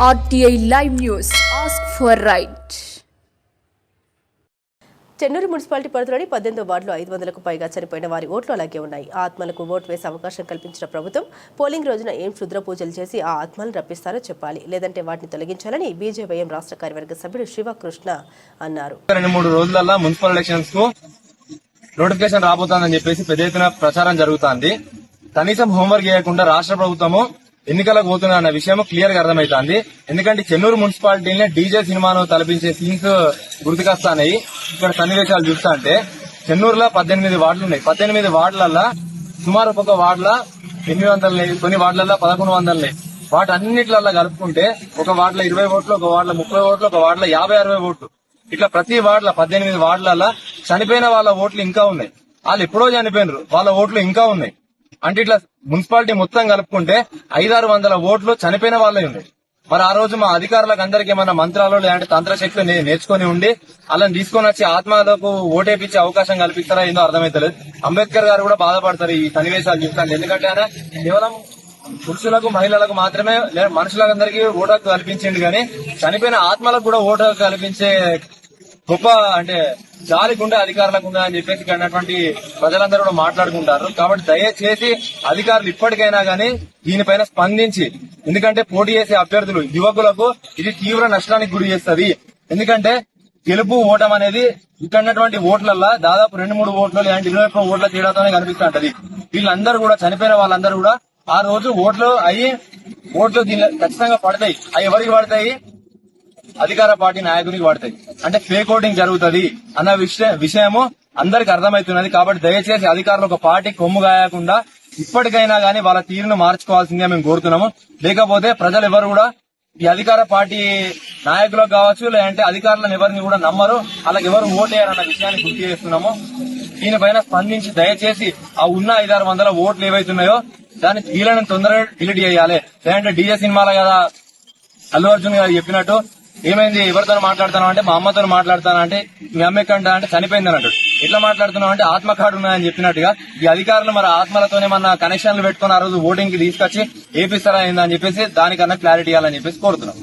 RTI Live News. Ask for right. Chennur municipality పరిధిలోని 18వ వార్డులో 500కు పైగా చనిపోయిన వారి ఓట్లు అలాగే ఉన్నాయి. ఆ ఆత్మలకు ఓటు వేసే అవకాశం కల్పించిన ప్రభుత్వం పోలింగ్ రోజున ఏం క్షుద్ర పూజలు చేసి ఆ ఆత్మలను రప్పిస్తారో చెప్పాలి, లేదంటే వాటిని తొలగించాలని బీజేవైఎం రాష్ట్ర కార్యవర్గ సభ్యుడు శివకృష్ణ అన్నారు. 2-3 రోజులలో మున్సిపల్ ఎలక్షన్స్ కు నోటిఫికేషన్ రాబోతోందని చెప్పేసి పెద్ద ఎత్తున ప్రచారం జరుగుతోంది. కనీసం హోంవర్క్ చేయకుండా రాష్ట్ర ప్రభుత్వము ఎన్నికలకు పోతున్న అన్న విషయం క్లియర్ గా అర్థమవుతోంది. ఎందుకంటే చెన్నూరు మున్సిపాలిటీనే డీజే సినిమాను తలపించే సీన్స్ గుర్తుకొస్తాయి. ఇక్కడ సన్నివేశాలు చూస్తా అంటే చెన్నూరులో 18 వార్డులు ఉన్నాయి. 18 వార్డులలో సుమారు ఒక్కొక్క వార్డుల 800, కొన్ని వార్డులలో 1100. వాటన్నిటిలో కలుపుకుంటే ఒక వార్డులో 20 ఓట్లు, ఒక వార్డులో 30 ఓట్లు, ఒక వార్డులో 50-60 ఓట్లు. ఇట్లా ప్రతి వార్డులో 18 వార్డులలో చనిపోయిన వాళ్ళ ఓట్లు ఇంకా ఉన్నాయి. వాళ్ళు ఎప్పుడో చనిపోయినారు, వాళ్ళ ఓట్లు ఇంకా ఉన్నాయి. అంటే ఇట్లా మున్సిపాలిటీ మొత్తం కలుపుకుంటే 500-600 ఓట్లు చనిపోయిన వాళ్ళే ఉన్నాయి. మరి ఆ రోజు మా అధికారులకు అందరికి ఏమన్నా మంత్రాలు లేదంటే తంత్రశక్తి నేర్చుకుని ఉండి వాళ్ళని తీసుకొని వచ్చి ఆత్మలకు ఓటేపించే అవకాశం కల్పిస్తారా ఏందో అర్థమైతలేదు. అంబేద్కర్ గారు కూడా బాధపడతారు ఈ సన్నివేశాలు చూస్తాను. ఎందుకంటే ఆయన కేవలం పురుషులకు మహిళలకు మాత్రమే మనుషులందరికీ ఓటు హక్కు కల్పించింది, కానీ చనిపోయిన ఆత్మలకు కూడా ఓటు హక్కు కల్పించే గొప్ప అంటే జాలికి ఉండే అధికారులకు ఉందా అని చెప్పేసి అన్నటువంటి ప్రజలందరూ కూడా మాట్లాడుకుంటారు. కాబట్టి దయచేసి అధికారులు ఇప్పటికైనా గానీ దీనిపైన స్పందించి, ఎందుకంటే పోటీ చేసే అభ్యర్థులు యువకులకు ఇది తీవ్ర నష్టానికి గురి చేస్తుంది. ఎందుకంటే గెలుపు ఓటం అనేది ఇక్కడ ఓట్లల్లో దాదాపు 2-3 ఓట్లు లేదంటే 21 ఓట్ల తేడాతోనే కనిపిస్తుంటది. వీళ్ళందరూ కూడా చనిపోయిన వాళ్ళందరూ కూడా ఆ రోజు ఓట్లు దీనిలో ఖచ్చితంగా పడతాయి. అవి ఎవరికి పడతాయి? అధికార పార్టీ నాయకునికి పడతాయి. అంటే ఫేక్ ఓటింగ్ జరుగుతుంది అన్న విషయము అందరికి అర్థమవుతున్నది. కాబట్టి దయచేసి అధికారులు ఒక పార్టీ కొమ్ము గాయకుండా ఇప్పటికైనా గానీ వాళ్ళ తీరును మార్చుకోవాల్సిందిగా మేము కోరుతున్నాము. లేకపోతే ప్రజలు ఎవరు కూడా ఈ అధికార పార్టీ నాయకులకు కావచ్చు లేదంటే అధికారులను ఎవరిని కూడా నమ్మరు, అలాగే ఎవరు ఓటేయారన్న విషయాన్ని గుర్తు చేస్తున్నాము. దీనిపైన స్పందించి దయచేసి ఆ ఉన్న 500-600 ఓట్లు ఏవైతున్నాయో దాన్ని వీళ్ళని తొందరగా డిలీట్ చేయాలి. లేదంటే డీజే సినిమాల కదా అల్లు అర్జున్ గారు చెప్పినట్టు ఏమైంది, ఎవరితో మాట్లాడుతున్నావు అంటే మా అమ్మతో మాట్లాడుతానా అంటే మీ అమ్మ ఎక్కడ అంటే చనిపోయింది అన్నట్టు. ఎట్లా మాట్లాడుతున్నావు అంటే ఆత్మ కార్డు ఉన్నాయని చెప్పినట్టుగా ఈ అధికారులు మరి ఆత్మలతోనే మన కనెక్షన్లు పెట్టుకుని ఆ రోజు ఓటింగ్ కి తీసుకొచ్చి ఏపిస్తారా ఏందని చెప్పేసి దానికన్నా క్లారిటీ ఇవ్వాలని చెప్పేసి కోరుతున్నాం.